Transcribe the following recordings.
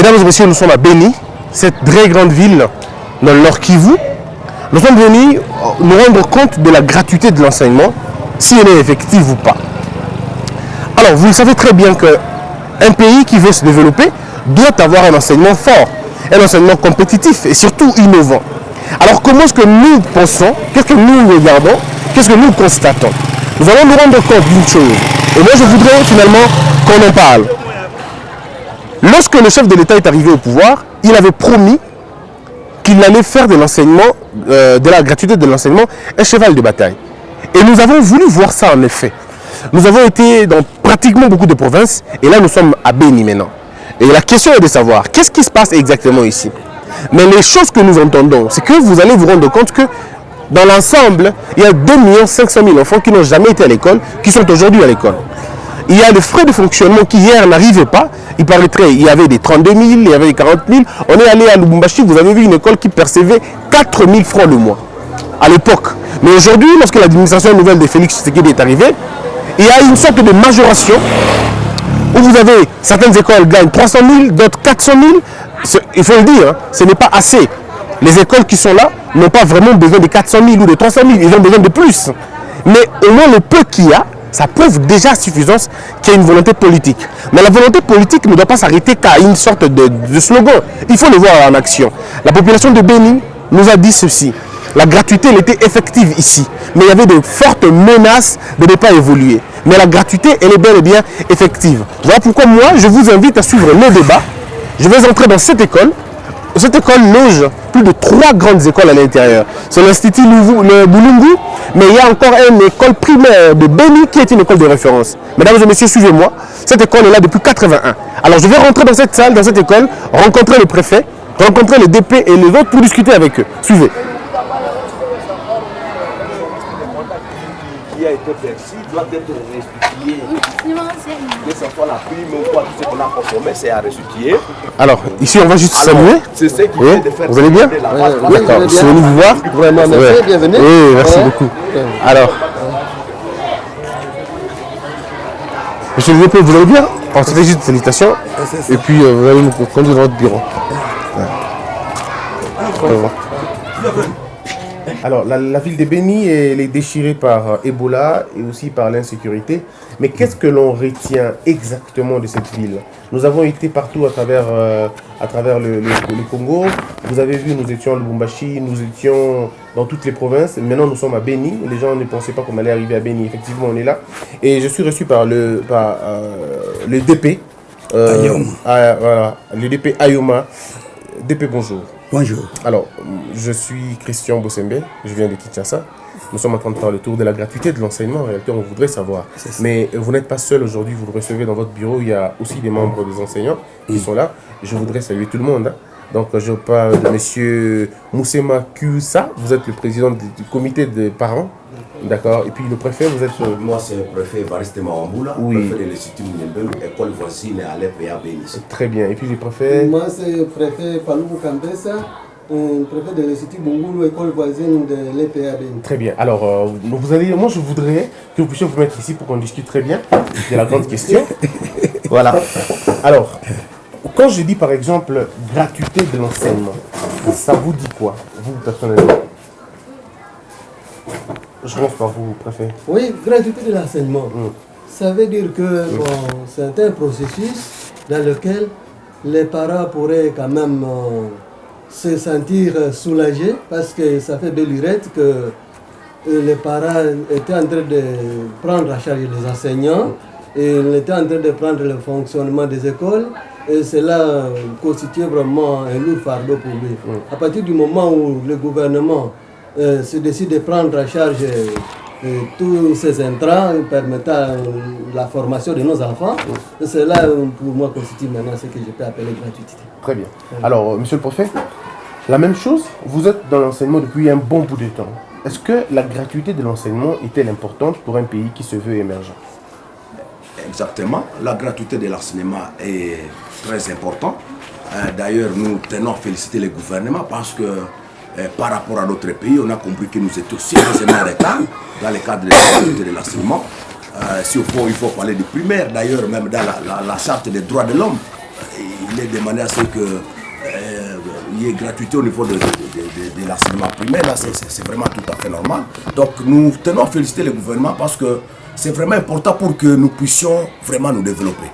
Mesdames et messieurs, nous sommes à Béni, cette très grande ville dans le Nord Kivu. Nous sommes venus nous rendre compte de la gratuité de l'enseignement, si elle est effective ou pas. Alors, vous le savez très bien qu'un pays qui veut se développer doit avoir un enseignement fort, un enseignement compétitif et surtout innovant. Alors, comment est-ce que nous pensons, qu'est-ce que nous regardons, qu'est-ce que nous constatons? Nous allons nous rendre compte d'une chose. Et moi, je voudrais finalement qu'on en parle. Lorsque le chef de l'État est arrivé au pouvoir, il avait promis qu'il allait faire de l'enseignement, de la gratuité de l'enseignement, un cheval de bataille. Et nous avons voulu voir ça en effet. Nous avons été dans pratiquement beaucoup de provinces et là nous sommes à Béni maintenant. Et la question est de savoir qu'est-ce qui se passe exactement ici. Mais les choses que nous entendons, c'est que vous allez vous rendre compte que dans l'ensemble, il y a 2 500 000 enfants qui n'ont jamais été à l'école, qui sont aujourd'hui à l'école. Il y a des frais de fonctionnement qui hier n'arrivaient pas. Il paraîtrait, il y avait des 32 000, il y avait des 40 000. On est allé à Lubumbashi, vous avez vu une école qui percevait 4 000 francs le mois à l'époque. Mais aujourd'hui, lorsque l'administration nouvelle de Félix Tshisekedi est arrivée, il y a une sorte de majoration où vous avez certaines écoles gagnent 300 000, d'autres 400 000. Il faut le dire, hein, ce n'est pas assez. Les écoles qui sont là n'ont pas vraiment besoin de 400 000 ou de 300 000, ils ont besoin de plus. Mais au moins le peu qu'il y a, ça prouve déjà à suffisance qu'il y a une volonté politique. Mais la volonté politique ne doit pas s'arrêter qu'à une sorte de slogan. Il faut le voir en action. La population de Béni nous a dit ceci. La gratuité, elle était effective ici. Mais il y avait de fortes menaces de ne pas évoluer. Mais la gratuité, elle est bel et bien effective. Voilà pourquoi moi, je vous invite à suivre le débat. Je vais entrer dans cette école. Cette école loge plus de 3 grandes écoles à l'intérieur. C'est l'Institut Boulungu, mais il y a encore une école primaire de Béni qui est une école de référence. Mesdames et messieurs, suivez-moi. Cette école est là depuis 81. Alors je vais rentrer dans cette salle, dans cette école, rencontrer le préfet, rencontrer le DP et les autres pour discuter avec eux. Suivez. Qui a été perçu doit être restitué. Que ce soit la prime ou quoi, tout ce qu'on a consommé, c'est à restituer. Alors, ici, on va juste saluer. C'est ce qui Oui. vient de faire. Vous allez bien? D'accord. Je suis venu vous voir. Vraiment, merci, bienvenue. Oui, merci beaucoup. Alors, monsieur le DP, vous allez bien? On se fait juste félicitations. Et puis, vous allez nous conduire dans votre bureau. Au revoir. Alors, la ville de Béni, elle est déchirée par Ebola et aussi par l'insécurité. Mais qu'est-ce que l'on retient exactement de cette ville? Nous avons été partout à travers le Congo. Vous avez vu, nous étions à Lubumbashi, nous étions dans toutes les provinces. Maintenant, nous sommes à Béni. Les gens ne pensaient pas qu'on allait arriver à Béni. Effectivement, on est là. Et je suis reçu par le DP. Voilà, le DP Ayoma. DP, bonjour. Bonjour. Alors, je suis Christian Bossembe, je viens de Kinshasa. Nous sommes en train de faire le tour de la gratuité de l'enseignement. En réalité, on voudrait savoir. Mais vous n'êtes pas seul aujourd'hui, vous le recevez dans votre bureau. Il y a aussi des membres des enseignants qui sont là. Je voudrais saluer tout le monde. Hein. Donc, je parle de M. Moussema Kusa. Vous êtes le président du comité des parents. D'accord. Et puis le préfet, vous êtes... Moi, c'est le préfet Evariste Mawamboula, préfet de l'Institut Mounyembelu, école voisine à l'EPA Béni. Très bien. Et puis le préfet... Moi, c'est le préfet Paloubou Kambessa, préfet de l'Institut Bungulu, école voisine de l'EPA Béni. Très bien. Alors, moi, je voudrais que vous puissiez vous mettre ici pour qu'on discute très bien de la grande question. Voilà. Alors, quand je dis par exemple gratuité de l'enseignement, ça vous dit quoi, vous personnellement? Je commence par vous, préfet. Oui, gratuité de l'enseignement. Ça veut dire que c'est un processus dans lequel les parents pourraient quand même se sentir soulagés parce que ça fait de lurette que les parents étaient en train de prendre à charge les enseignants et ils étaient en train de prendre le fonctionnement des écoles et cela constituait vraiment un lourd fardeau pour lui. À partir du moment où le gouvernement se décide de prendre en charge tous ces intrants permettant la formation de nos enfants. Cela, pour moi, constitue maintenant ce que je peux appeler gratuité. Très bien. Alors, monsieur le préfet, la même chose, vous êtes dans l'enseignement depuis un bon bout de temps. Est-ce que la gratuité de l'enseignement est-elle importante pour un pays qui se veut émergent? Exactement. La gratuité de l'enseignement est très importante. D'ailleurs, nous tenons à féliciter le gouvernement parce que par rapport à d'autres pays, on a compris que nous étions sérieusement en retard dans le cadre de la gratuité de l'enseignement. Il faut parler du primaire, d'ailleurs, même dans la charte des droits de l'homme. il est demandé à ce que il y ait gratuité au niveau de l'enseignement primaire. Là, c'est vraiment tout à fait normal. Donc, nous tenons à féliciter le gouvernement parce que c'est vraiment important pour que nous puissions vraiment nous développer.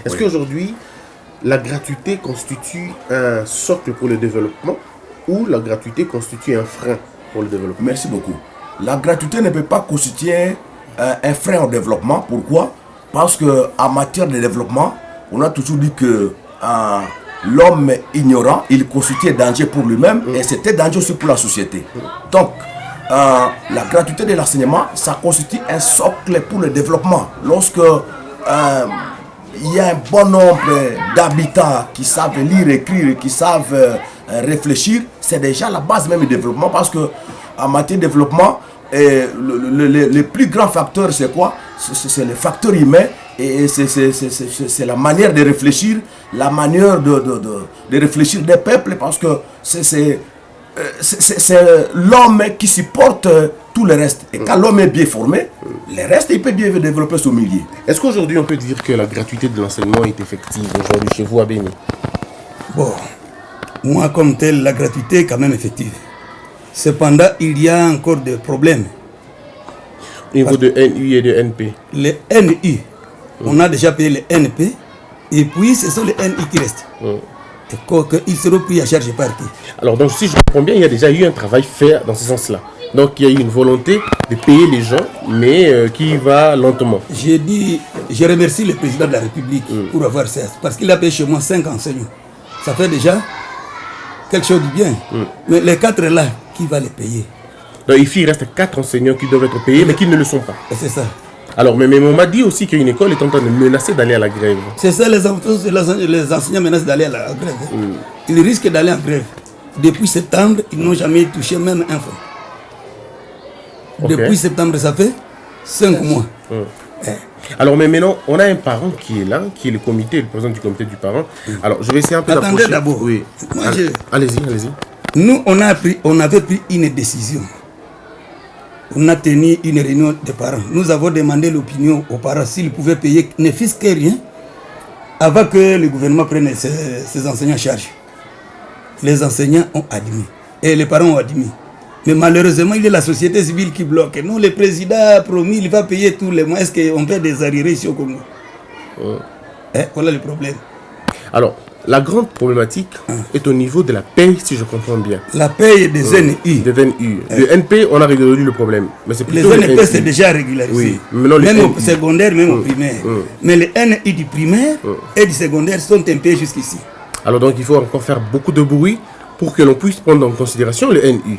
Est-ce qu'aujourd'hui, la gratuité constitue un socle pour le développement ou la gratuité constitue un frein pour le développement? Merci beaucoup. La gratuité ne peut pas constituer un frein au développement. Pourquoi? Parce qu'en matière de développement, on a toujours dit que l'homme ignorant, il constitue un danger pour lui-même et c'était danger aussi pour la société. Donc, la gratuité de l'enseignement, ça constitue un socle pour le développement. Lorsque il y a un bon nombre d'habitants qui savent lire, écrire, qui savent réfléchir, c'est déjà la base même du développement parce que en matière de développement, le plus grand facteur, c'est quoi? C'est le facteur humain et c'est la manière de réfléchir, la manière de réfléchir des peuples parce que c'est l'homme qui supporte tout le reste. Et quand l'homme est bien formé, le reste, il peut bien développer son milieu. Est-ce qu'aujourd'hui, on peut dire que la gratuité de l'enseignement est effective aujourd'hui chez vous à Béni? Bon, moi comme tel, la gratuité est quand même effective. Cependant, il y a encore des problèmes. Au niveau de NU et de NP? Les NU, on a déjà payé les NP, et puis ce sont les NI qui restent. Ils seront pris à charge par qui? Alors, donc, si je comprends bien, il y a déjà eu un travail fait dans ce sens-là. Donc, il y a eu une volonté de payer les gens, mais qui va lentement. J'ai dit, je remercie le président de la République pour avoir ça, parce qu'il a payé chez moi 5 enseignants. Ça fait déjà quelque chose de bien. Mais les 4 là, qui va les payer? Donc, ici, il reste 4 enseignants qui doivent être payés, mais qui ne le sont pas. C'est ça. Alors, mais on m'a dit aussi qu'une école est en train de menacer d'aller à la grève. C'est ça, les enseignants menacent d'aller à la grève. Ils risquent d'aller en grève. Depuis septembre, ils n'ont jamais touché même un franc. Depuis septembre, ça fait 5 mois. Alors, mais maintenant, on a un parent qui est là, qui est le président du comité du parent. Alors, je vais essayer un peu d'approcher. Attendez d'abord. Oui. Allez-y, allez-y. Nous, on avait pris une décision. On a tenu une réunion des parents. Nous avons demandé l'opinion aux parents s'ils pouvaient payer ne fût-ce que rien avant que le gouvernement prenne ses enseignants en charge. Les enseignants ont admis et les parents ont admis. Mais malheureusement, il y a la société civile qui bloque. Nous, le président a promis qu'il va payer tous les mois. Est-ce qu'on paie des arriérés ici au Congo? Voilà le problème. Alors, la grande problématique est au niveau de la paye, si je comprends bien. La paye des NI. Des NU. Le NP, on a résolu le problème. Mais c'est plutôt les NP, c'est déjà régularisé. Oui. Même au secondaire, même au primaire. Mais les NI du primaire et du secondaire sont impayés jusqu'ici. Alors donc, il faut encore faire beaucoup de bruit pour que l'on puisse prendre en considération le NU.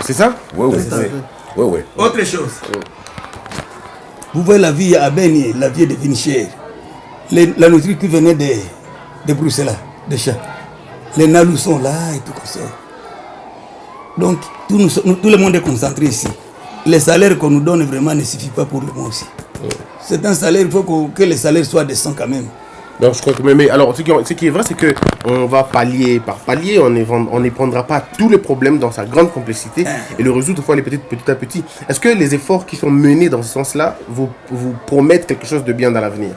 C'est ça? Oui. Autre chose. Vous voyez la vie à Béni, la vie de Vinichère. La nourriture qui venait de Bruxelles, des chats. Les nalous sont là et tout comme ça. Donc, tout le monde est concentré ici. Les salaires qu'on nous donne vraiment ne suffisent pas pour le mois aussi. C'est un salaire, il faut que les salaires soient décents quand même. Donc je crois que mais alors ce qui est vrai, c'est que on va palier par palier, on ne prendra pas tous les problèmes dans sa grande complexité et le résoudre petit à petit. Est-ce que les efforts qui sont menés dans ce sens-là vous promettent quelque chose de bien dans l'avenir?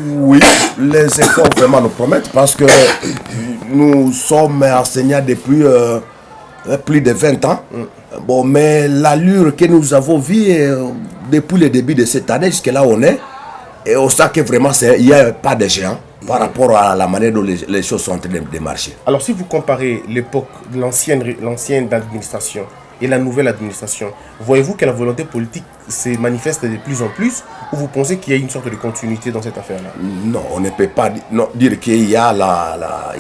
Oui, les efforts vraiment nous promettent parce que nous sommes enseignants depuis plus de 20 ans. Bon, mais l'allure que nous avons vue depuis le début de cette année jusqu'à là où on est, et on sent que vraiment il n'y a pas de géant par rapport à la manière dont les choses sont en train de marcher. Alors si vous comparez l'époque de l'ancienne administration et la nouvelle administration, voyez-vous que la volonté politique se manifeste de plus en plus ou vous pensez qu'il y a une sorte de continuité dans cette affaire-là? Non, on ne peut pas dire qu'il y a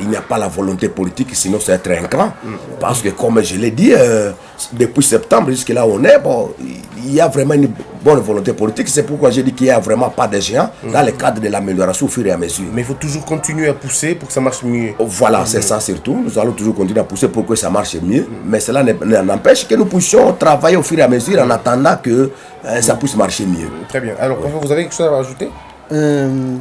il n'y a pas la volonté politique, sinon c'est être incrant. Parce que comme je l'ai dit, depuis septembre jusqu'à là où on est, bon, il y a vraiment une bonne volonté politique. C'est pourquoi j'ai dit qu'il n'y a vraiment pas de géant dans le cadre de l'amélioration au fur et à mesure. Mais il faut toujours continuer à pousser pour que ça marche mieux. Voilà, c'est ça surtout. Nous allons toujours continuer à pousser pour que ça marche mieux. Mais cela n'empêche que nous puissions travailler au fur et à mesure en attendant que ça puisse marcher mieux. Très bien. Alors, vous avez quelque chose à rajouter?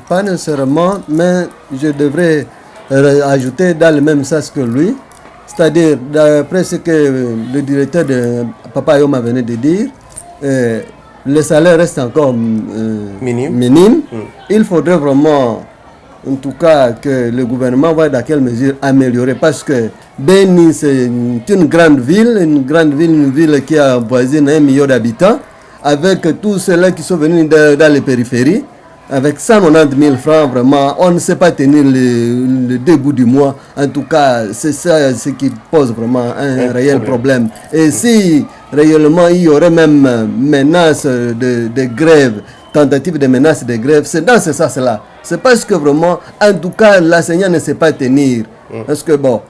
Pas nécessairement, mais je devrais ajouter dans le même sens que lui. C'est-à-dire, d'après ce que le directeur de Papa Yoma venait de dire, le salaire reste encore minime. Il faudrait vraiment en tout cas, que le gouvernement va dans quelle mesure améliorer. Parce que Beni, c'est une grande ville, une ville qui a voisine 1 million d'habitants, avec tous ceux-là qui sont venus dans les périphéries. Avec 190 000 francs, vraiment, on ne sait pas tenir le début du mois. En tout cas, c'est ça ce qui pose vraiment un réel problème. Et si réellement il y aurait même menace de grève, tentative de menace de grève, c'est dans ce sens-là. C'est parce que vraiment, en tout cas, l'enseignant ne sait pas tenir. Parce que bon,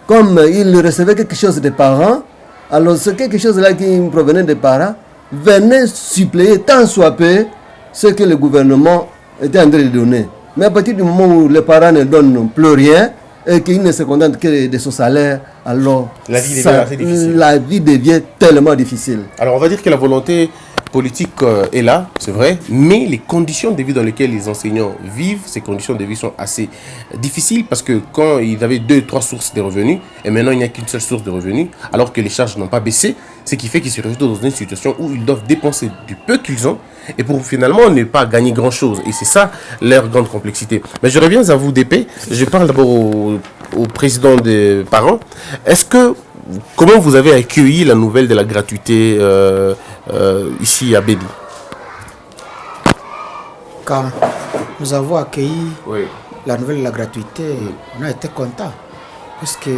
comme il recevait quelque chose des parents, alors ce quelque chose-là qui provenait des parents venait suppléer tant soit peu ce que le gouvernement était en train de donner. Mais à partir du moment où les parents ne donnent plus rien et qu'ils ne se contentent que de son salaire, alors la vie devient assez difficile. La vie devient tellement difficile. Alors on va dire que la volonté politique est là, c'est vrai, mais les conditions de vie dans lesquelles les enseignants vivent, ces conditions de vie sont assez difficiles parce que quand ils avaient 2-3 sources de revenus, et maintenant il n'y a qu'une seule source de revenus, alors que les charges n'ont pas baissé, ce qui fait qu'ils se retrouvent dans une situation où ils doivent dépenser du peu qu'ils ont et pour finalement ne pas gagner grand-chose. Et c'est ça leur grande complexité. Mais je reviens à vous, DP. Je parle d'abord au président des parents. Comment vous avez accueilli la nouvelle de la gratuité ici à Beni? Quand nous avons accueilli la nouvelle de la gratuité, on a été contents parce que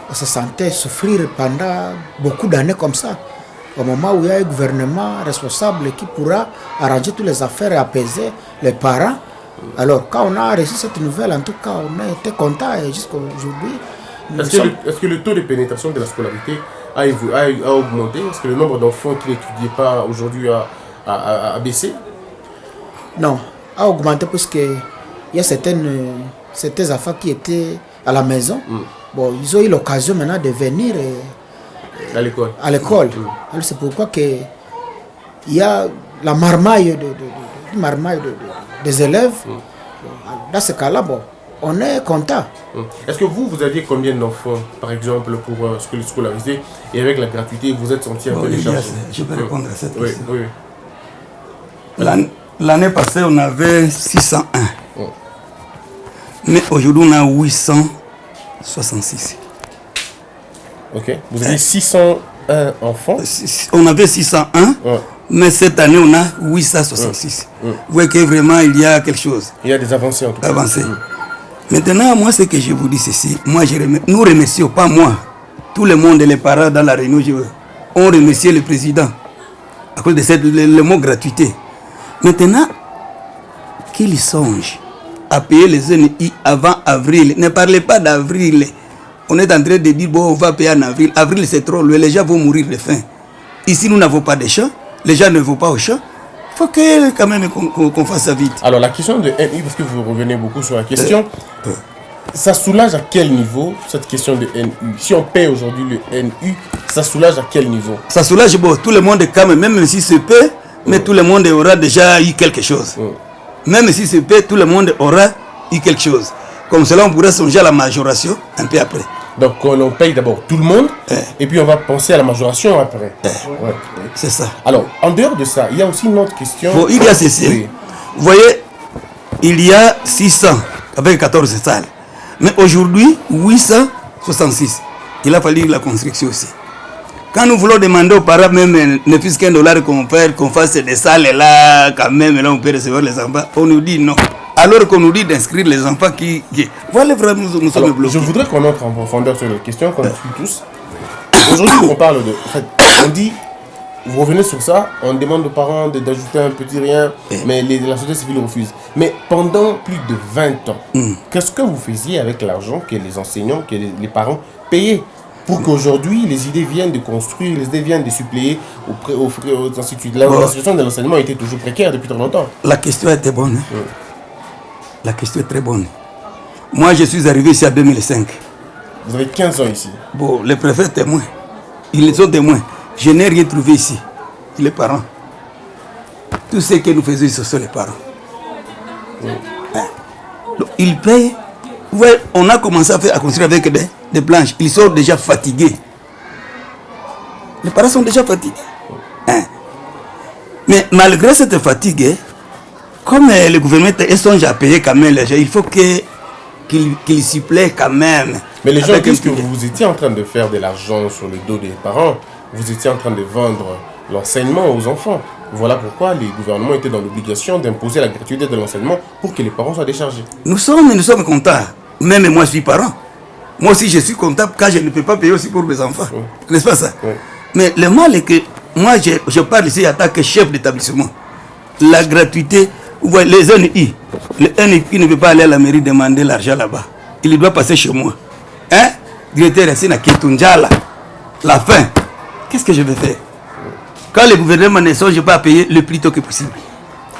on se sentait souffrir pendant beaucoup d'années comme ça. Au moment où il y a un gouvernement responsable qui pourra arranger toutes les affaires et apaiser les parents. Alors quand on a reçu cette nouvelle, en tout cas, on a été contents et jusqu'à aujourd'hui. Est-ce que le taux de pénétration de la scolarité a augmenté? Est-ce que le nombre d'enfants qui n'étudient pas aujourd'hui a baissé? Non, a augmenté parce qu'il y a certains enfants qui étaient à la maison. Bon, ils ont eu l'occasion maintenant de venir à l'école. Alors c'est pourquoi il y a la marmaille des élèves. Dans ce cas-là, bon, on est content. Est-ce que vous aviez combien d'enfants, par exemple, pour le scolariser, et avec la gratuité, vous êtes senti un peu déchargé? Je peux répondre à cette question. Oui. L'année passée, on avait 601. Mais aujourd'hui, on a 866. Ok. Vous avez 601 enfants? On avait 601, mais cette année, on a 866. Vous voyez que vraiment, il y a quelque chose. Il y a des avancées en tout cas. Avancées. Maintenant, moi, ce que je vous dis, ceci. Moi, nous remercions, pas moi, tout le monde, les parents dans la réunion, on remercie le président à cause de le mot gratuité. Maintenant, qu'il songe à payer les NI avant avril. Ne parlez pas d'avril. On est en train de dire, bon, on va payer en avril. Avril, c'est trop loin. Les gens vont mourir de faim. Ici, nous n'avons pas de champs. Les gens ne vont pas au champ. Il faut que, quand même qu'on fasse ça vite. Alors, la question de NI, parce que vous revenez beaucoup sur la question, ça soulage à quel niveau, cette question de NU? Si on paie aujourd'hui le NU, ça soulage à quel niveau? Ça soulage, bon, tout le monde, quand même si c'est peu, mais tout le monde aura déjà eu quelque chose. Même si c'est peu, tout le monde aura eu quelque chose. Comme cela, on pourrait songer à la majoration un peu après. Donc on paye d'abord tout le monde, et puis on va penser à la majoration après. C'est ça. Alors, en dehors de ça, il y a aussi une autre question. Bon, il y a ceci. Oui. Vous voyez, il y a 600 avec 14 salles. Mais aujourd'hui, 866. Il a fallu la construction aussi. Quand nous voulons demander aux parents, même ne fût-ce qu'un dollar qu'on fasse des salles là, quand même, là on peut recevoir les enfants, on nous dit non. Alors qu'on nous dit d'inscrire les enfants qui... Voilà, vraiment, nous sommes bloqués. Je voudrais qu'on entre en profondeur sur la question, qu'on suit tous. Aujourd'hui, on parle de... En fait, on dit, vous revenez sur ça, on demande aux parents d'ajouter un petit rien, mais la société civile refuse. Mais pendant plus de 20 ans, qu'est-ce que vous faisiez avec l'argent que les enseignants, que les parents payaient pour qu'aujourd'hui, les idées viennent de construire, les idées viennent de suppléer aux instituts. La situation de l'enseignement était toujours précaire depuis trop longtemps. La question était bonne. La question est très bonne. Moi, je suis arrivé ici en 2005. Vous avez 15 ans ici. Bon, les préfets témoins. Ils sont témoins. Je n'ai rien trouvé ici. Les parents. Tout ce que nous faisons, ce sont les parents. Donc, ils payent. Ouais, on a commencé à construire avec des planches. Ils sont déjà fatigués. Les parents sont déjà fatigués. Mais malgré cette fatigue, comme le gouvernement songe à payer quand même les gens, il faut qu'il s'y plaît quand même. Mais les gens disent que vous étiez en train de faire de l'argent sur le dos des parents. Vous étiez en train de vendre l'enseignement aux enfants. Voilà pourquoi les gouvernements étaient dans l'obligation d'imposer la gratuité de l'enseignement pour que les parents soient déchargés. Nous sommes contents. Même moi, je suis parent. Moi aussi, je suis comptable quand je ne peux pas payer aussi pour mes enfants. Oui. N'est-ce pas ça? Oui. Mais le mal est que moi, je parle ici en tant que chef d'établissement. La gratuité, les NI. Le NI ne peut pas aller à la mairie demander l'argent là-bas. Il doit passer chez moi. Hein? Directeur Yassine Aketunjala. La fin. Qu'est-ce que je vais faire? Quand le gouvernement ne songe pas à payer le plus tôt que possible.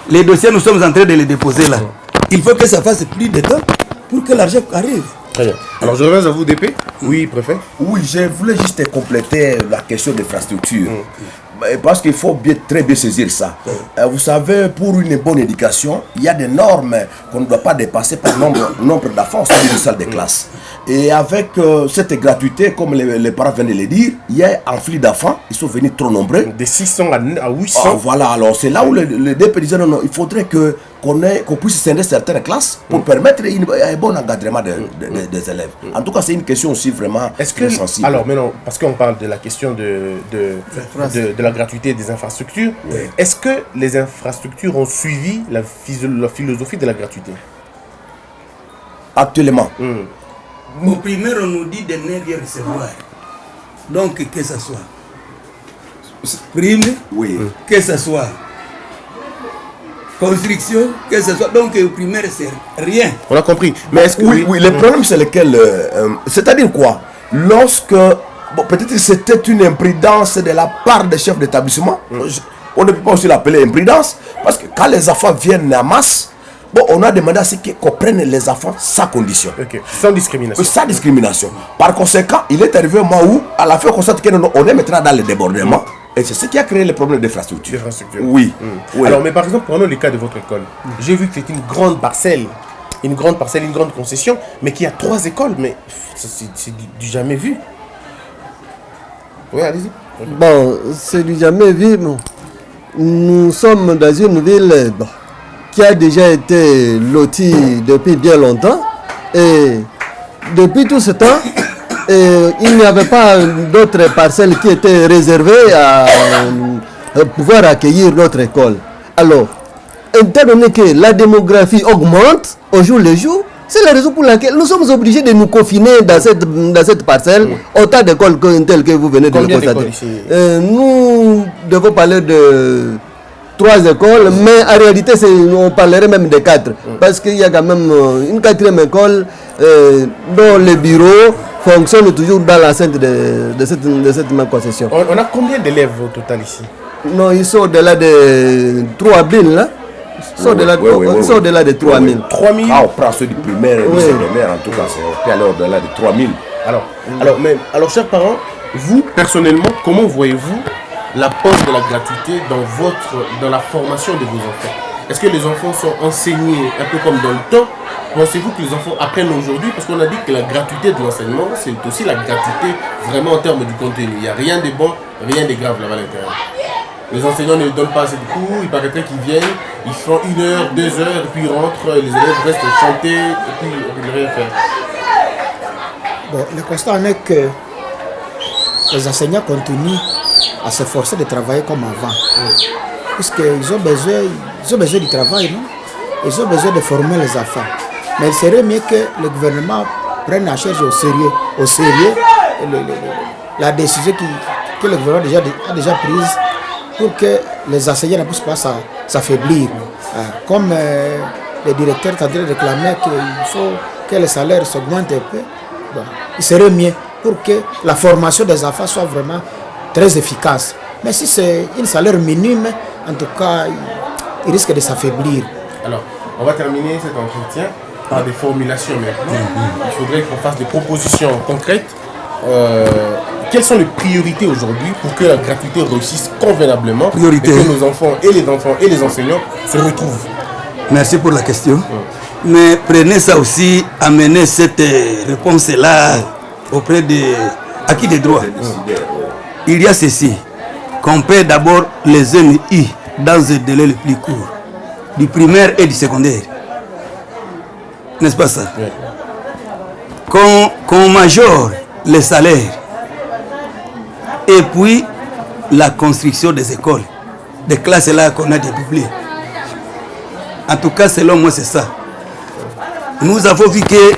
Les dossiers, nous sommes en train de les déposer là. Il faut que ça fasse plus de temps pour que l'argent arrive. Très bien. Alors je reviens à vous, DP. Oui, préfet. Oui, je voulais juste compléter la question d'infrastructure. Parce qu'il faut très bien saisir ça. Vous savez, pour une bonne éducation, il y a des normes qu'on ne doit pas dépasser par nombre d'enfants sur une salle de classe. Et avec cette gratuité, comme les parents viennent de le dire, il y a un flux d'enfants, ils sont venus trop nombreux. De 600 à 800. Ah, voilà, alors c'est là où le DP disait non, il faudrait qu'on puisse scinder certaines classes pour permettre un bon encadrement des élèves. En tout cas, c'est une question aussi vraiment sensible. Alors maintenant, parce qu'on parle de la question de la gratuité des infrastructures, est-ce que les infrastructures ont suivi la philosophie de la gratuité? Actuellement. Au primaire, on nous dit de ne rien recevoir. Donc, que ce soit prime, que ce soit construction, que ce soit. Donc, au primaire, c'est rien. On a compris. Mais est-ce que. Oui, le problème, c'est lequel. C'est-à-dire quoi? Lorsque. Bon, peut-être que c'était une imprudence de la part des chefs d'établissement. On ne peut pas aussi l'appeler imprudence. Parce que quand les enfants viennent en masse, bon, on a demandé à ce qu'on prenne les enfants sans condition. Sans discrimination. Sans discrimination. Par conséquent, il est arrivé un moment où, à la fin, on constate qu'on est maintenant dans le débordement. Et c'est ce qui a créé les problèmes d'infrastructure. Oui. Alors, mais par exemple, prenons le cas de votre école. J'ai vu que c'est une grande parcelle. Une grande concession, mais qui a 3 écoles. Mais c'est du jamais vu. Oui, allez-y. Bon, c'est du jamais vu. Bon. Nous sommes dans une ville qui a déjà été lotie depuis bien longtemps. Et depuis tout ce temps, il n'y avait pas d'autres parcelles qui étaient réservées à pouvoir accueillir notre école. Alors, étant donné que la démographie augmente au jour le jour, c'est la raison pour laquelle nous sommes obligés de nous confiner dans cette parcelle, autant d'écoles telles que vous venez de le constater. Nous devons parler de 3 écoles, mais en réalité, on parlerait même de 4. Parce qu'il y a quand même une 4e école dont le bureau fonctionne toujours dans l'enceinte de cette même concession. On a combien d'élèves au total ici? Non, ils sont au-delà de 3000 là. Ils sont au-delà de 3000. 3000. Ah, on prend ceux du primaire et du secondaire, en tout cas, on peut aller au-delà de 3000. Alors, chers parents, vous, personnellement, comment voyez-vous l'apport de la gratuité dans la formation de vos enfants? Est-ce que les enfants sont enseignés un peu comme dans le temps? Pensez-vous que les enfants apprennent aujourd'hui? Parce qu'on a dit que la gratuité de l'enseignement, c'est aussi la gratuité vraiment en termes du contenu. Il n'y a rien de bon, rien de grave là-bas à l'intérieur. Les enseignants ne donnent pas assez de cours, il paraîtrait qu'ils viennent, ils font 1 heure, 2 heures, et puis ils rentrent, les élèves restent chanter, et puis ils ne rien faire. Bon, le constat en est que les enseignants continuent à s'efforcer de travailler comme avant. Puisqu'ils ont besoin du travail, non? Ils ont besoin de former les enfants. Mais il serait mieux que le gouvernement prenne en charge au sérieux la décision que le gouvernement a déjà prise pour que les enseignants ne puissent pas s'affaiblir. Comme le directeur est en train de réclamer qu'il faut que les salaires s'augmentent un peu, bon, il serait mieux pour que la formation des enfants soit vraiment très efficace. Mais si c'est un salaire minime, en tout cas, il risque de s'affaiblir. Alors, on va terminer cet entretien par des formulations maintenant. Il faudrait qu'on fasse des propositions concrètes. Quelles sont les priorités aujourd'hui pour que la gratuité réussisse convenablement et que nos enfants et les enseignants se retrouvent? Merci pour la question. Mais prenez ça aussi, amenez cette réponse-là auprès de acquis des droits. Il y a ceci, qu'on paie d'abord les NI dans un délai le plus court. du primaire et du secondaire. N'est-ce pas ça? Oui. Qu'on majore les salaires et puis la construction des écoles, des classes là qu'on a dédoublées. En tout cas, selon moi, c'est ça. Nous avons vu que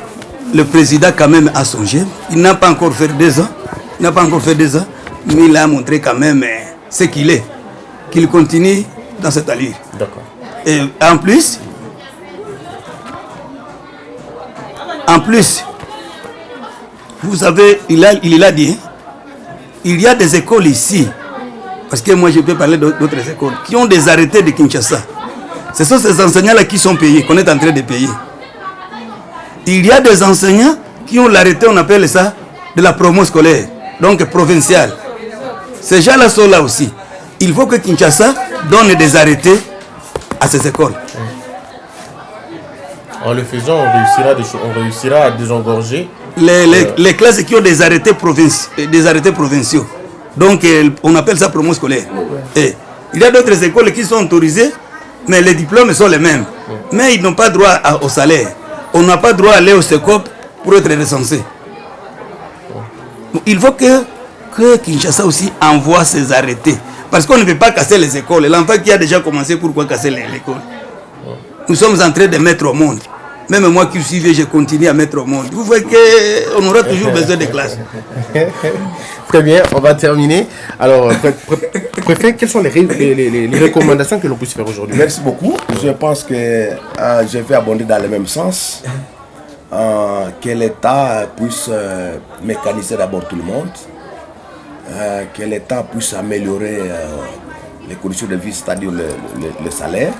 le président quand même a songé. Il n'a pas encore fait 2 ans. Il n'a pas encore fait 2 ans. Mais il a montré quand même ce qu'il est. Qu'il continue dans cette allure. D'accord. Et en plus, vous savez, il a dit, il y a des écoles ici, parce que moi je peux parler d'autres écoles, qui ont des arrêtés de Kinshasa. Ce sont ces enseignants-là qui sont payés, qu'on est en train de payer. Il y a des enseignants qui ont l'arrêté, on appelle ça, de la promo scolaire, donc provinciale. Ces gens-là sont là aussi. Il faut que Kinshasa donne des arrêtés à ces écoles. En le faisant, on réussira à désengorger les classes qui ont des arrêtés provinciaux. Donc on appelle ça promo scolaire. Et il y a d'autres écoles qui sont autorisées, mais les diplômes sont les mêmes. Mais ils n'ont pas droit au salaire. On n'a pas droit à aller au SECOP pour être recensé. Il faut que Kinshasa aussi envoie ses arrêtés. Parce qu'on ne peut pas casser les écoles. L'enfant qui a déjà commencé, pourquoi casser l'école? Nous sommes en train de mettre au monde. Même moi qui suis vieux, je continue à mettre au monde. Vous voyez qu'on aura toujours besoin de classes. Très bien, on va terminer. Alors, préfet, quelles sont les recommandations que l'on puisse faire aujourd'hui? Merci beaucoup. Je pense que je vais abonder dans le même sens. Que l'État puisse mécaniser d'abord tout le monde. Que l'État puisse améliorer les conditions de vie, c'est-à-dire le salaire.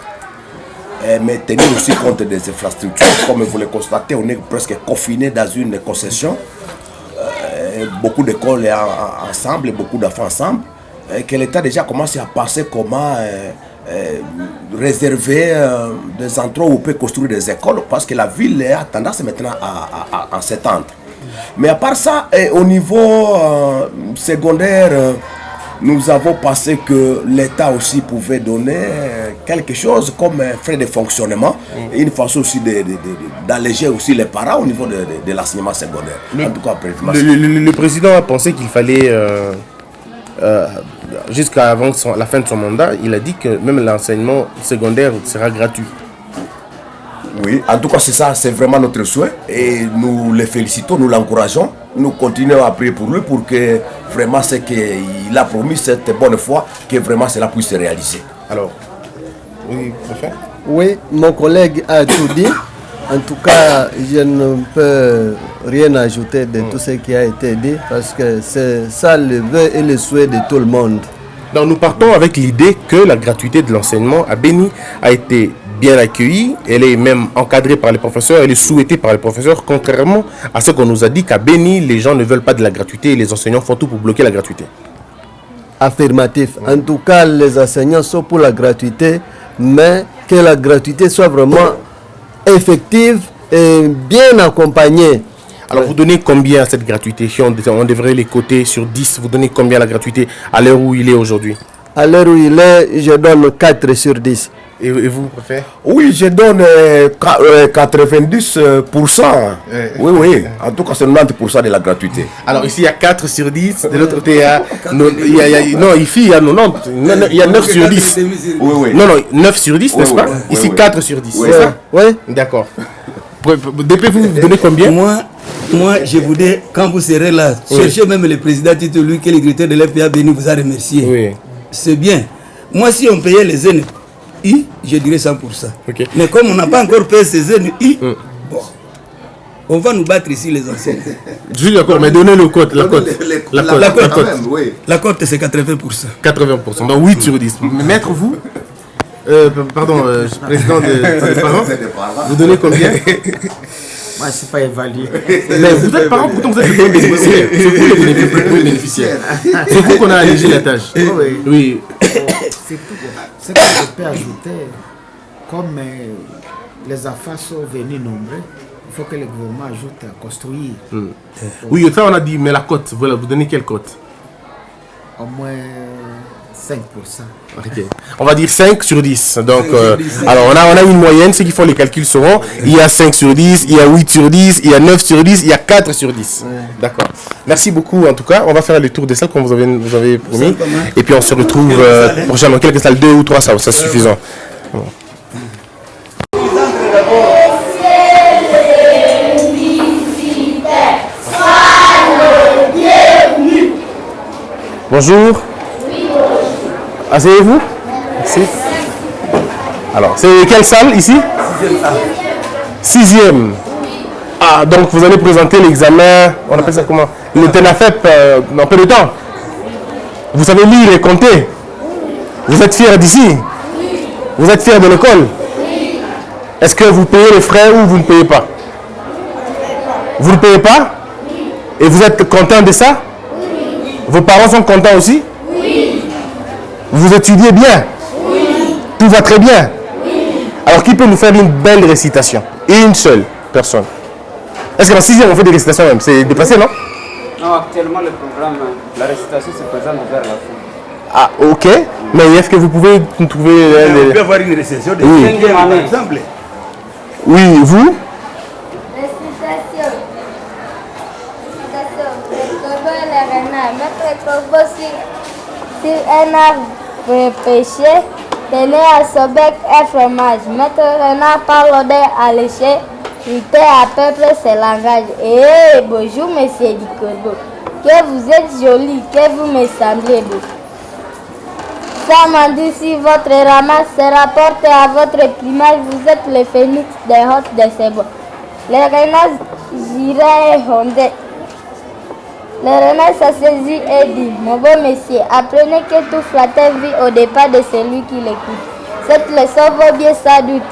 Mais tenir aussi compte des infrastructures. Comme vous le constatez, on est presque confiné dans une concession. Beaucoup d'écoles ensemble et beaucoup d'enfants ensemble. Que l'État déjà commence à penser comment réserver des endroits où on peut construire des écoles, parce que la ville a tendance maintenant à s'étendre. Mais à part ça, au niveau secondaire, nous avons pensé que l'État aussi pouvait donner quelque chose comme frais de fonctionnement, et une façon aussi d'alléger aussi les parents au niveau de l'enseignement secondaire. En tout cas, le président a pensé qu'il fallait, jusqu'à avant la fin de son mandat, il a dit que même l'enseignement secondaire sera gratuit. Oui, en tout cas, c'est ça, c'est vraiment notre souhait et nous le félicitons, nous l'encourageons. Nous continuons à prier pour lui pour que vraiment ce qu'il a promis, cette bonne foi, que vraiment cela puisse se réaliser. Alors, oui, préfet? Oui, mon collègue a tout dit. En tout cas, je ne peux rien ajouter de tout ce qui a été dit parce que c'est ça le vœu et le souhait de tout le monde. Donc nous partons avec l'idée que la gratuité de l'enseignement à Béni a été bien accueillie, elle est même encadrée par les professeurs, elle est souhaitée par les professeurs, contrairement à ce qu'on nous a dit qu'à Béni, les gens ne veulent pas de la gratuité et les enseignants font tout pour bloquer la gratuité. Affirmatif. En tout cas, les enseignants sont pour la gratuité, mais que la gratuité soit vraiment effective et bien accompagnée. Alors vous donnez combien à cette gratuité? Si on devrait les coter sur 10, vous donnez combien à la gratuité à l'heure où il est aujourd'hui? À l'heure où il est, je donne 4 sur 10. Et vous, préfet? Oui, je donne 90%. Oui. En tout cas, c'est 90% de la gratuité. Alors ici, il y a 4 sur 10. De l'autre côté, non, ici, il y a 90. Il y a 9 sur 10. Oui. Non, 9 sur 10, n'est-ce pas? Ici, 4 sur 10. Oui. C'est ça? Oui. D'accord. Depuis, vous donnez combien? Moi, je voudrais, quand vous serez là, cherchez même le président Tito, lui, qui est le directeur de l'FPA Béni, vous a remercié. Oui. C'est bien. Moi, si on payait les NI, je dirais 100%. Okay. Mais comme on n'a pas encore payé ces NI, bon, on va nous battre ici, les anciens. Je suis d'accord, mais donnez le code. La cote, c'est 80%. 80%, donc 8 sur 10. Maître, vous président des parents, vous donnez combien? Moi, je ne sais pas évaluer. Mais vous êtes parent, pourtant vous êtes le bénéficiaire. C'est vous le bénéficiaire. C'est vous qu'on a allégé la tâche. Oui. C'est tout. Ce que je peux ajouter, comme les affaires sont venus nombreux, il faut que le gouvernement ajoute à construire. Oui, ça on a dit, mais la cote, voilà, vous donnez quelle cote? Au moins 5%. Ok. On va dire 5 sur 10. Donc, 5 sur 10. alors on a une moyenne, ceux qui font les calculs sauront. Il y a 5 sur 10, il y a 8 sur 10, il y a 9 sur 10, il y a 4 sur 10. D'accord. Merci beaucoup en tout cas. On va faire le tour des salles comme vous avez promis. Et puis on se retrouve prochainement. Quelques salles, 2 ou 3 salles, ça c'est suffisant. Bon. Bonjour. Asseyez-vous. Merci. Alors, c'est quelle salle ici? 6e. Ah, donc vous allez présenter l'examen, on appelle ça comment? Le TENAFEP dans peu de temps. Vous savez lire et compter? Vous êtes fiers d'ici? Vous êtes fiers de l'école? Est-ce que vous payez les frais ou vous ne payez pas? Vous ne payez pas? Et vous êtes content de ça? Vos parents sont contents aussi? Oui. Vous étudiez bien? Oui. Tout va très bien? Oui. Alors, qui peut nous faire une belle récitation? Une seule personne. Est-ce que dans 6e, on fait des récitations même? C'est dépassé, non? Non, actuellement, le programme, la récitation se présente vers la fin. Ah, ok. Mais est-ce que vous pouvez nous trouver... On peut avoir une récitation de 5e, par exemple. Oui, vous? Récitation. Le corbeau et le renard. Mettre le corbeau sur un arbre pêché, tenez à son bec un fromage. Mettre le renard par l'odeur alléchée, lutter à peuple ses langages. Eh, bonjour, monsieur du corbeau. Que vous êtes joli, que vous me semblez beau. Ça m'a dit si votre ramasse se rapporte à votre plumage, vous êtes le phénix des hôtes de ces bois. Les renards giraient et hondaient. Le renard s'assaisit et dit, mon beau monsieur, apprenez que tout flatteur vit au départ de celui qui l'écoute. Cette leçon vaut bien sans doute.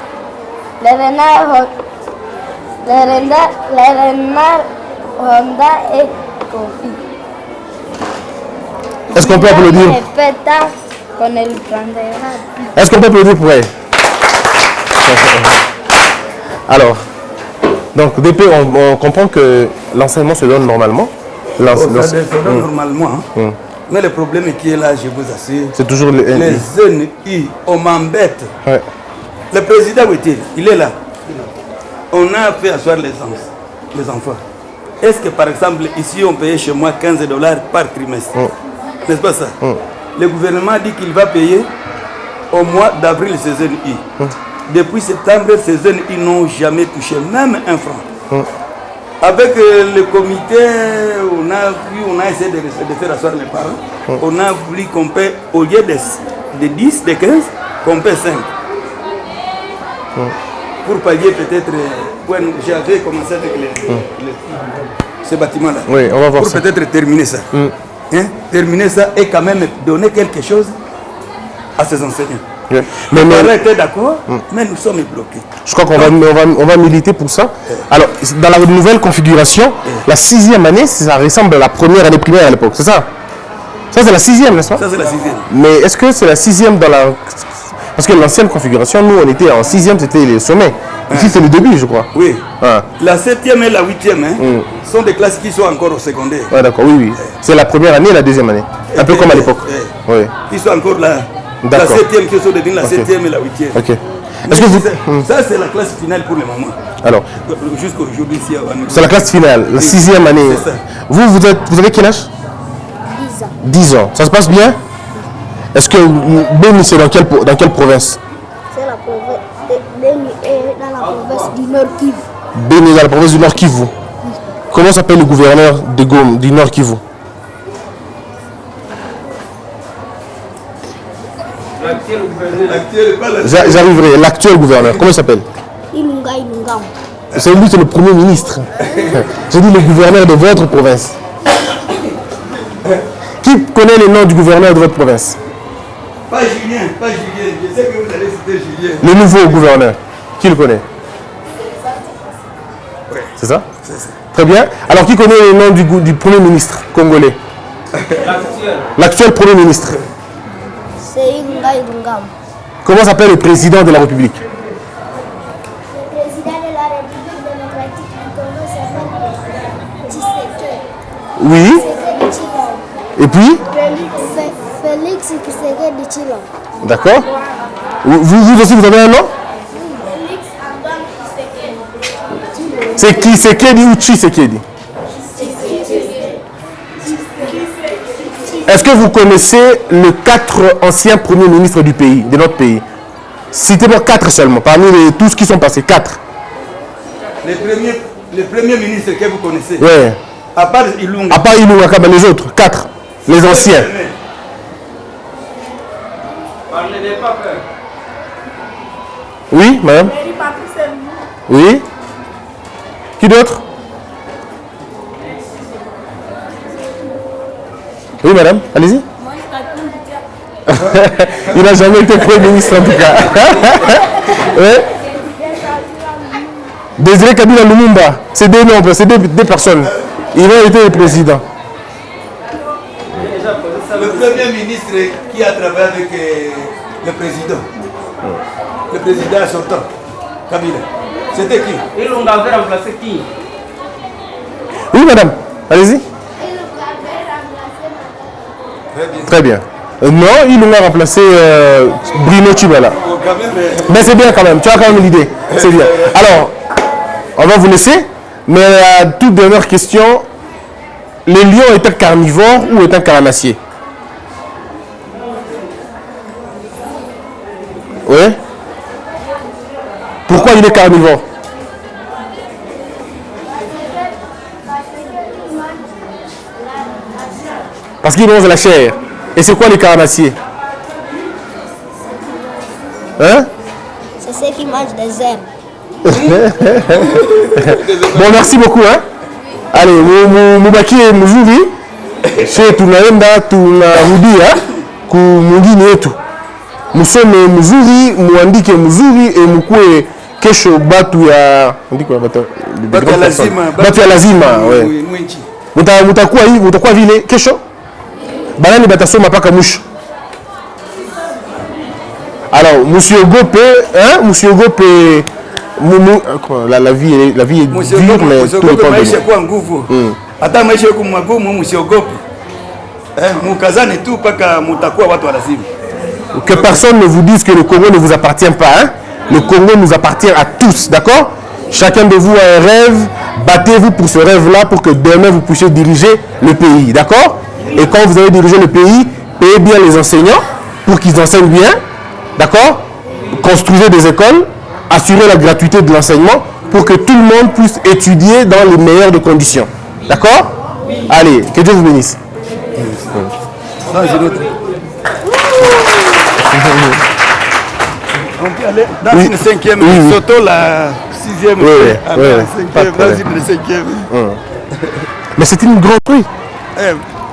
Le renard honda et confit. Est-ce qu'on peut applaudir? Qu'on ne le prendra. Est-ce qu'on peut applaudir pour elle? Alors, donc depuis on comprend que l'enseignement se donne normalement. Ça se donne normalement. Hein. Mais le problème qui est là, je vous assure, c'est toujours les NI. On m'embête. Ouais. Le président où est-il? Il est là. On a fait asseoir les enfants. Est-ce que par exemple, ici on paye chez moi $15 par trimestre? N'est-ce pas ça? Le gouvernement dit qu'il va payer au mois d'avril ces NI. Depuis septembre, ces NI n'ont jamais touché même un franc. Avec le comité, on a essayé de faire asseoir les parents. On a voulu qu'on paie au lieu de 10, de 15, qu'on paie 5. Pour pallier peut-être, j'avais commencé avec ce bâtiment-là. Oui, on va voir pour ça. Peut-être terminer ça. Terminer ça et quand même donner quelque chose à ces enseignants. Yeah. Les parents étaient d'accord, mais nous sommes bloqués. Je crois qu'on va militer pour ça. Alors, dans la nouvelle configuration, la 6e année, ça ressemble à la première année primaire à l'époque, c'est ça? Ça, c'est la 6e, n'est-ce pas? Ça, c'est la 6e. Mais est-ce que c'est la 6e dans la... Parce que l'ancienne configuration, nous, on était en 6e, c'était les sommets. Ici, c'est le début, je crois. Oui. La 7e et la 8e sont des classes qui sont encore au secondaire. Ouais, d'accord, oui. C'est la première année et la deuxième année. Un peu comme à l'époque. Oui. Ils sont encore là. La 7e qui sont devenus la 7e et la 8e. Ok. Est-ce que vous... Ça, c'est la classe finale pour le moment. Alors, jusqu'à aujourd'hui, ici, c'est la classe finale, la 6e année. C'est ça. Vous avez quel âge? 10 ans. 10 ans. Ça se passe bien? Est-ce que Béni, c'est dans quelle province? C'est la province. Béni est dans la province du Nord Kivu. Béni est dans la province du Nord Kivu. Comment s'appelle le gouverneur de Gom, du Nord Kivu? J'arriverai. L'actuel gouverneur, comment il s'appelle? Ilunga. C'est lui, c'est le premier ministre. J'ai dit le gouverneur de votre province. Qui connaît le nom du gouverneur de votre province? Pas Julien. Je sais que vous allez citer Julien. Le nouveau gouverneur. Qui le connaît? C'est ça? C'est ça. Très bien. Alors, qui connaît le nom du premier ministre congolais? L'actuel premier ministre. C'est Ilunga. Comment s'appelle le président de la République? Le président de la République démocratique du Congo s'appelle Tshisekedi. Oui. Et puis? Félix Tshisekedi Tshilombo. D'accord. Vous aussi, vous avez un nom? Félix Antoine Tshisekedi. C'est Tshisekedi ou Tshisekedi? Est-ce que vous connaissez les 4 anciens premiers ministres du pays, de notre pays? Citez-moi 4 seulement, parmi tous qui sont passés, 4. Les premiers ministres que vous connaissez. Oui. À part Ilunga. À part Ilunga, les autres, 4. Les anciens. Parlez des papes. Oui, madame? Oui. Qui d'autre? Oui, madame, allez-y. Il n'a jamais été Premier ministre en tout cas. Oui. Désiré Kabila Lumumba, c'est des nombres, c'est des personnes. Il a été le président. Le premier ministre qui a travaillé avec le président. Le président sortant, Kabila. C'était qui? Et l'on avait remplacé qui? Oui, madame, allez-y. Très bien. Non, ils l'ont remplacé Bruno Tshibala. Mais c'est bien quand même, tu as quand même l'idée. C'est bien. Alors, on va vous laisser. Mais la toute dernière question, le lion est un carnivore ou est un carnassier? Oui. Pourquoi il est carnivore? Parce qu'il mange la chair. Et c'est quoi les carnassiers? Hein? C'est ceux qui mangent des herbes. Bon, merci beaucoup. Hein? Allez, Moubaki et Mouzuri, chez Tunaenda, Tunarudi, Kumungini et tout. Nous sommes Mouzuri, Mouandike Mouzuri et Moukoué Kesho Batu ya. On dit quoi? Batu ya Lazima. Batu ya Lazima, oui. Mutakuwa vile Kesho? Banani batasoma paka mouche. Alors, monsieur Gopé, hein, monsieur Gopé, la vie est dure, mais tout dépend de nous. Hata maisha yako magumu msiogope. Mukazane tu paka mutakuwa watu wa lazima. Que personne ne vous dise que le Congo ne vous appartient pas. Hein? Le Congo nous appartient à tous, d'accord? Chacun de vous a un rêve. Battez-vous pour ce rêve-là pour que demain vous puissiez diriger le pays, d'accord? Et quand vous allez diriger le pays, payez bien les enseignants pour qu'ils enseignent bien, d'accord? Construisez des écoles, assurez la gratuité de l'enseignement pour que tout le monde puisse étudier dans les meilleures conditions. D'accord? Allez, que Dieu vous bénisse. On peut aller dans une cinquième, surtout la sixième, le cinquième. Mais c'est une grande truc.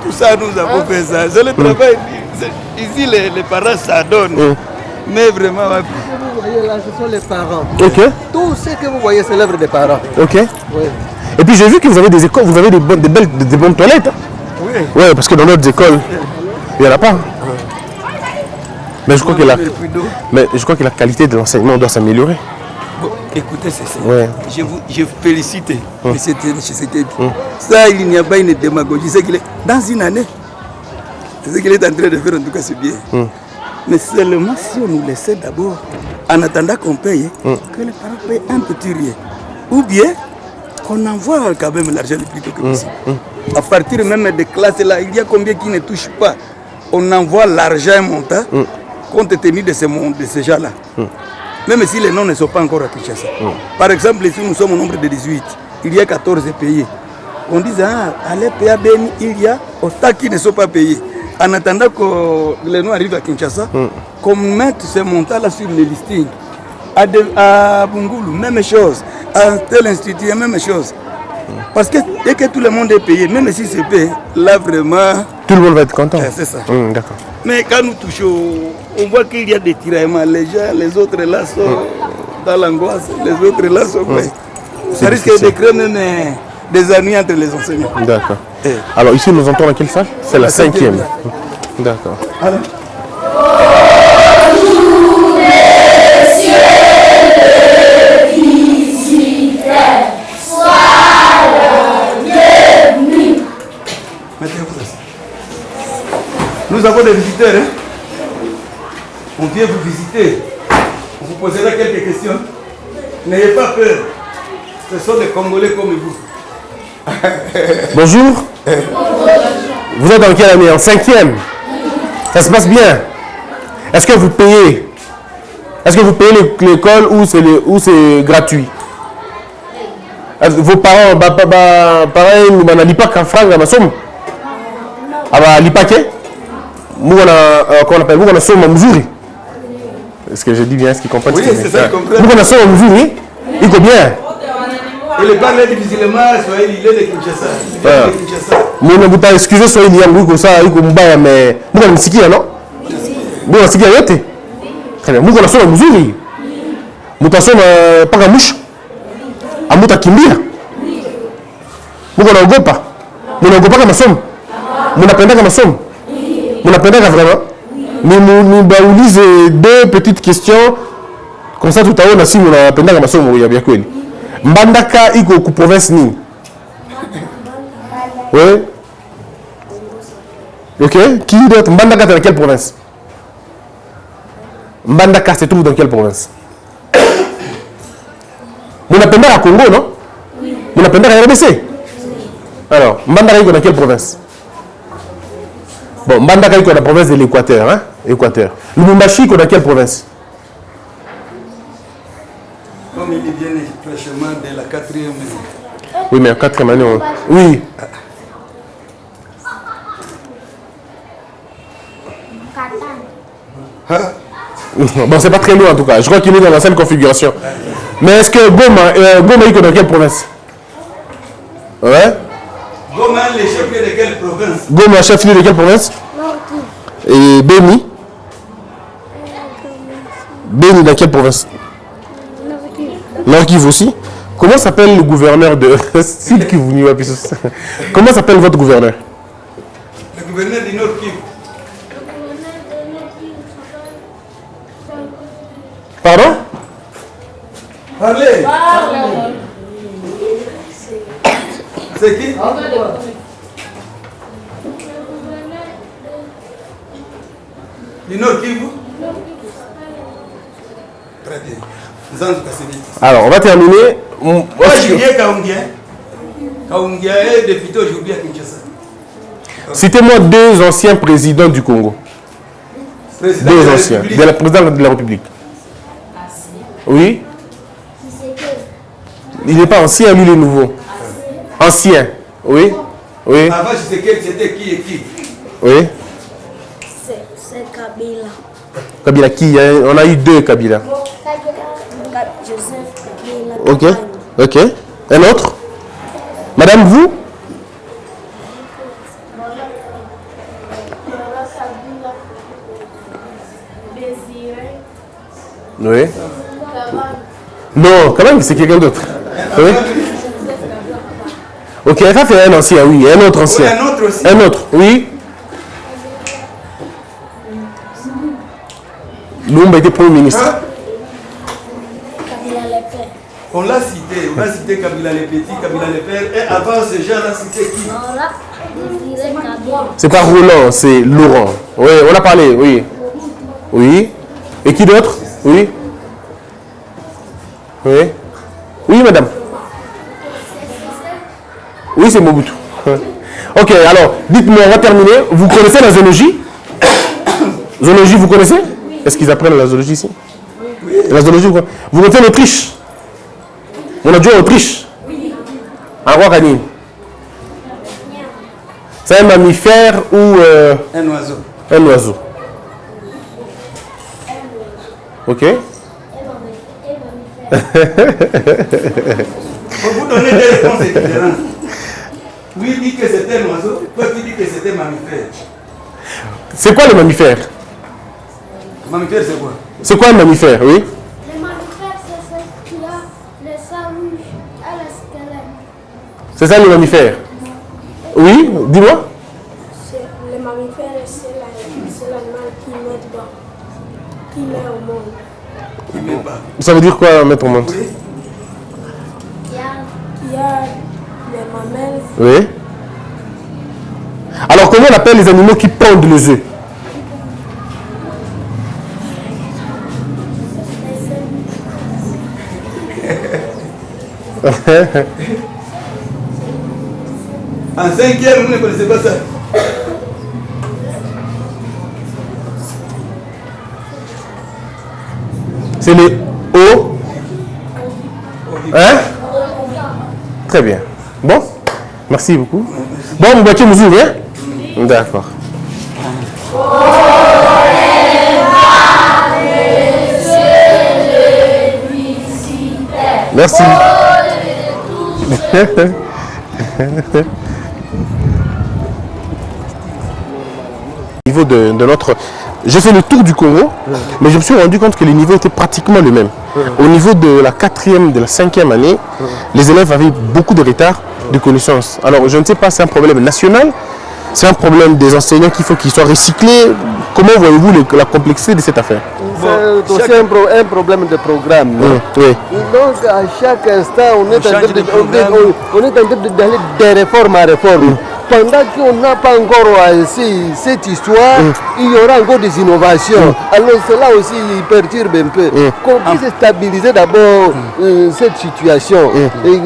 Tout ça, nous avons fait ça. C'est le travail. Ici, les parents, ça donne. Mais vraiment, vous voyez là, ce sont les parents. Ok. Tout ce que vous voyez, c'est l'œuvre des parents. Ok. Oui. Et puis j'ai vu que vous avez des écoles, vous avez des bonnes toilettes. Hein? Oui. Oui, parce que dans d'autres écoles, il n'y en a pas. Mais je crois que la qualité de l'enseignement doit s'améliorer. Bon, écoutez, c'est ça. Ouais. Je félicite M. Tshisekedi. Ça, il n'y a pas une démagogie. C'est qu'il est dans une année. C'est ce qu'il est en train de faire, en tout cas, c'est bien. Mais seulement si on nous laissait d'abord, en attendant qu'on paye, que les parents payent un petit rien. Ou bien qu'on envoie quand même l'argent le plus tôt que possible. À partir même des classes là, il y a combien qui ne touchent pas? On envoie l'argent montant compte tenu de ces gens-là. Même si les noms ne sont pas encore à Kinshasa. Par exemple, ici nous sommes au nombre de 18, il y a 14 payés. On dit, à l'EPA Beni, il y a autant qui ne sont pas payés. En attendant que les noms arrivent à Kinshasa, qu'on mette ces montants-là sur les listings. À Bungoulou, même chose. À tel institut, même chose. Parce que dès que tout le monde est payé, même si c'est payé, là vraiment... Tout le monde va être content. C'est ça. D'accord. Mais quand nous touchons, on voit qu'il y a des tiraillements. Les gens, les autres là sont dans l'angoisse, les autres là sont... Ça risque de créer même des ennuis entre les enseignants. D'accord. Alors ici, nous entrons dans quelle salle? C'est la 5e. D'accord. Alors. Nous Nous avons des visiteurs. Hein? On vient vous visiter. On vous posera quelques questions. N'ayez pas peur. Ce sont des Congolais comme vous. Bonjour. Vous êtes en quelle année? En 5e. Ça se passe bien. Est-ce que vous payez? Est-ce que vous payez l'école ou c'est gratuit? Vos parents, pareil, nous n'allons pas qu'un franc à ma somme. Ah bah, l'ipake? Nous, on a, comment on appelle? Nous, on a somme à Mzuri. Est-ce que je dis bien? Est-ce qu'ils comprennent? Oui, c'est ça, ils comprennent. Nous, on a somme à Mzuri. Il faut bien. Il parle difficilement, il est de Kinshasa. Moi, je vous excusez, soyez liés, comme ça, il faut me mais nous, on a Sikia, non? Nous, on a Sikia, très bien. Nous, on a somme à Mzuri. Nous, on a somme à Pagamouche. À Mouta Kimbia. Nous, on a Gopa. Nous, on a Gopa comme somme. Nous, on a Penda comme somme. Nous, on a Penda vraiment. Mais nous lisons deux petites questions. Comme ça, tout à l'heure, on a si nous a Penda comme somme. Il y a bien quoi. Mbandaka, il y a une province ni. Oui. Ok. Qui d'autre? Mbandaka, c'est dans quelle province? Mbandaka, c'est tout dans quelle province? Mon appendant à Congo, non? Oui. Mon appendant à RDC? Alors, Mbandaka, dans quelle province? Bon, Mbandaka, dans la province de l'Équateur, hein? Équateur. Lubumbashi, dans quelle province? Comme il vient fraîchement de la 4e année. Oui, mais en 4e année, oui. Bon, c'est pas très loin en tout cas. Je crois qu'il est dans la même configuration. Mais est-ce que Goma est dans quelle province? Ouais. Goma, le chef-lieu de quelle province? Goma, chef-lieu de quelle province? Et Béni? Béni, dans quelle province? Nord Kivu aussi. Comment s'appelle le gouverneur de Sud Kivu? Comment s'appelle votre gouverneur? Le gouverneur du Nord Kivu. Pardon? Parlez. C'est qui? Du Nord Kivu. Très bien. Alors, on va terminer. Moi, Julien Kaungia. Kaungia est député aujourd'hui à Kinshasa. Citez-moi deux anciens présidents du Congo. Deux anciens. Président de la République. Oui. Il n'est pas ancien, lui, il est nouveau. Ancien. Oui. Oui. Avant, je sais c'était qui et qui. Oui. C'est Kabila. Kabila qui? On a eu deux Kabila. Joseph Kabila. Ok. Ok. Un autre? Madame, vous? Oui. Non, quand même, c'est quelqu'un d'autre. Oui. Ok, ça fait un ancien, oui. Un autre ancien. Oui, un autre aussi. Un autre, oui. Lumba était Premier ministre. Hein? On l'a cité Kabila le Petit, Kabila le Père, et avant ce genre, on a cité qui? C'est pas Roland, c'est Laurent. Oui, on a parlé, oui. Oui. Et qui d'autre? Oui. Oui. Oui, madame. Oui, c'est Mobutu. Ok, alors, dites-moi, on va terminer. Vous connaissez la zoologie? Zoologie, vous connaissez? Est-ce qu'ils apprennent la zoologie ici? Oui. La zoologie, vous connaissez l'Autriche? On a joué en Autriche? Oui. En roi Rani. C'est un mammifère ou... Un oiseau. Un oiseau. Ok. Pour vous donner des réponses différentes. Oui, il dit que c'était un oiseau, toi tu dis que c'était un mammifère. C'est quoi le mammifère? Mammifère, c'est quoi? C'est quoi un mammifère, oui? Le mammifère, c'est ce qui a le sang rouge à la squelette. C'est ça le mammifère? Oui, dis-moi. Le mammifère, c'est l'animal qui met bas, qui met au monde. Qui met bas. Ça veut dire quoi, mettre au monde? Oui. Il y a les mamelles. Oui. Alors, comment on appelle les animaux qui pondent les œufs? En 5e, vous ne connaissez pas ça. C'est les O. Hein? Très bien. Bon, merci beaucoup. Bon, vous voiture nous ouvre, hein? D'accord. Merci. Au niveau de notre... J'ai fait le tour du Congo, mais je me suis rendu compte que les niveaux étaient pratiquement les mêmes. Au niveau de la 4e, de la 5e année, les élèves avaient beaucoup de retard de connaissances. Alors, je ne sais pas, c'est un problème national, c'est un problème des enseignants qu'il faut qu'ils soient recyclés. Comment voyez-vous la complexité de cette affaire? C'est aussi un problème de programme. Oui. Donc, à chaque instant, on est en train d'aller de réforme à réforme. Pendant qu'on n'a pas encore cette histoire, il y aura encore des innovations. Alors cela aussi perturbe un peu. Qu'on puisse stabiliser d'abord cette situation. Et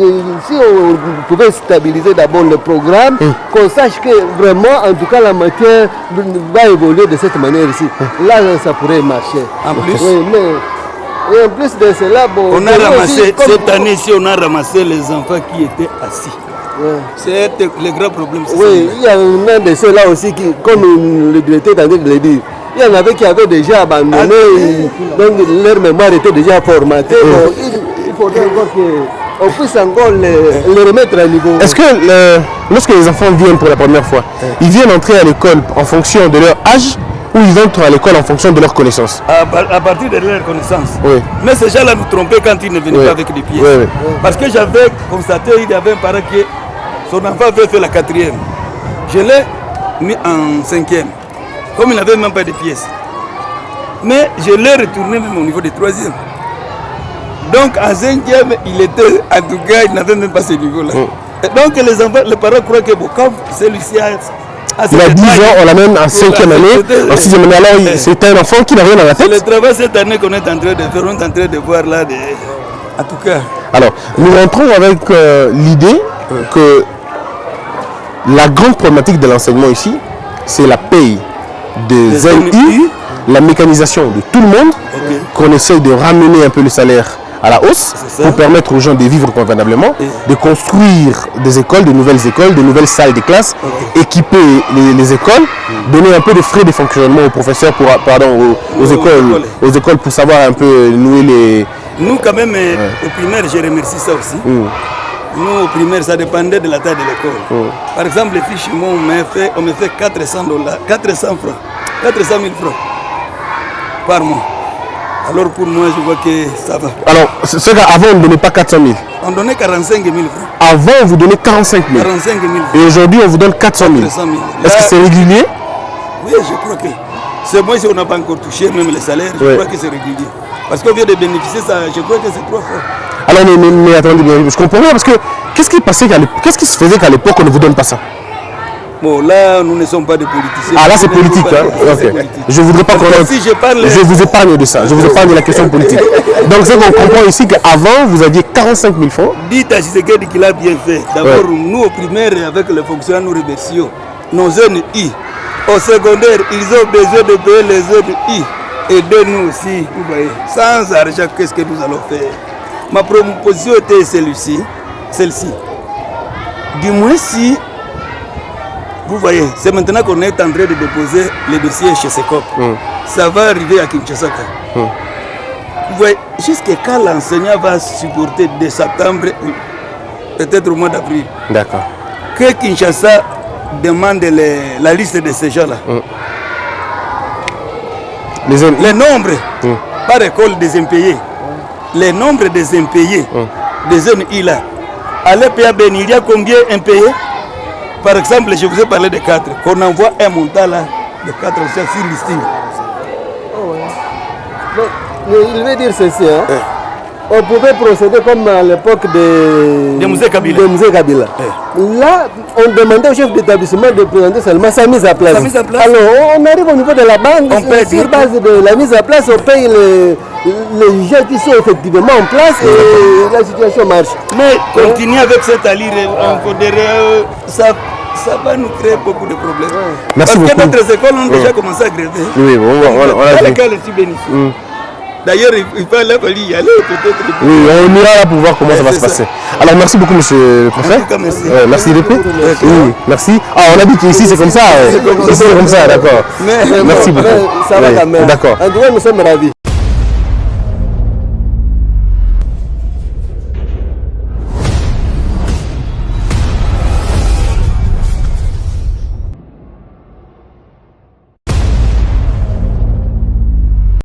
si on pouvait stabiliser d'abord le programme, qu'on sache que vraiment, en tout cas, la matière va évoluer de cette manière ici. Là, ça pourrait marcher. En plus, et en plus de cela, bon, on a ramassé, cette année-ci, on a ramassé les enfants qui étaient assis. Ouais. C'est le grand problème. Oui, il y a un de ceux-là aussi qui, comme le directeur est en train de le dire, il y en avait qui avaient déjà abandonné, donc leur mémoire était déjà formatée. Donc, il faudrait encore qu'on puisse encore les remettre à niveau. Est-ce que lorsque les enfants viennent pour la première fois, ils viennent entrer à l'école en fonction de leur âge ou ils entrent à l'école en fonction de leurs connaissances? À partir de leurs connaissances. Oui. Mais ces gens-là nous trompaient quand ils ne venaient pas avec des pièces. Oui. Parce que j'avais constaté, il y avait un parent qui, son enfant veut faire la 4e. Je l'ai mis en 5e. Comme il n'avait même pas de pièces. Mais je l'ai retourné même au niveau des 3e. Donc en 5e, il était, en tout cas, il n'avait même pas ce niveau-là. Donc les enfants, les parents croient que bon, comme celui-ci a... Il a 10 ans, on l'amène en 5e année, en 6e année. Alors c'est un enfant qui n'a rien dans la tête. C'est le travail cette année qu'on est en train de faire, on est en train de voir là, en tout cas. Alors, nous rentrons avec l'idée que la grande problématique de l'enseignement ici, c'est la paye des NU, la mécanisation de tout le monde, qu'on essaye de ramener un peu le salaire à la hausse pour permettre aux gens de vivre convenablement, de construire des écoles, de nouvelles salles de classe, équiper les écoles, donner un peu de frais de fonctionnement aux professeurs, aux écoles pour savoir un peu nouer les... Nous quand même, au primaire, je remercie ça aussi. Nous, au primaire, ça dépendait de la taille de l'école. Par exemple, les filles chez moi, on me fait 400 francs, 400 000 francs par mois. Alors pour moi, je vois que ça va. Alors, c'est qu'avant, on ne donnait pas 400 000. On donnait 45 000 francs. Avant, on vous donnait 45 000. 45 000 francs. Et aujourd'hui, on vous donne 400 000. 400 000. Est-ce que c'est régulier? Oui, je crois que c'est moi si on n'a pas encore touché même les salaires, je crois que c'est régulier. Parce qu'on vient de bénéficier ça, je crois que c'est 3 fois. Alors, mais attendez, je comprends pas parce que qu'est-ce qui se faisait qu'à l'époque, on ne vous donne pas ça? Bon, là, nous ne sommes pas des politiciens. Ah, là, c'est politique, hein? Okay. Je ne voudrais pas qu'on... Si je vous épargne de ça. Je vous épargne de la question politique. Donc, c'est qu'on comprend ici qu'avant, vous aviez 45 000 francs. Dites à Tshisekedi qu'il a bien fait. D'abord, nous, au primaire, avec les fonctionnaires, nous remercions nos jeunes I. Au secondaire, ils ont besoin de payer les jeunes I. Aidez-nous aussi, vous voyez. Sans argent, qu'est-ce que nous allons faire? Ma proposition était celle-ci. Du moins, si... Vous voyez, c'est maintenant qu'on est en train de déposer les dossiers chez SECOP. Ça va arriver à Kinshasa. Vous voyez, jusqu'à quand l'enseignant va supporter de septembre, peut-être au mois d'avril. D'accord. Que Kinshasa demande la liste de ces gens-là. Les nombres, par école des impayés. Les nombres des impayés, des zones I-là. À l'EPA il y a combien impayés? Par exemple, je vous ai parlé de 4, qu'on envoie un montant là, de 4 sur listing. Il veut dire ceci, hein? On pouvait procéder comme à l'époque de Mzee Kabila. Là, on demandait au chef d'établissement de présenter seulement sa mise à place. Alors, on arrive au niveau de la banque, sur base de la mise à place, on paye les gens qui sont effectivement en place et la situation marche. Mais continuer avec cette allure, encore derrière, ça va nous créer beaucoup de problèmes. Merci Parce beaucoup. que d'autres écoles ont déjà commencé à gréver. Oui, on a Dans vu. lesquelles je suis bénéficié. D'ailleurs, il faut aller y aller peut-être. Oui, on ira là pour voir comment ça va se passer. Alors merci beaucoup monsieur le préfet. En tout cas, merci. Merci DP. Oui, merci. Ah, on a dit qu'ici c'est comme ça. Ici c'est comme ça, d'accord. Merci beaucoup. Ça va quand même. D'accord. En tout cas, nous sommes ravis.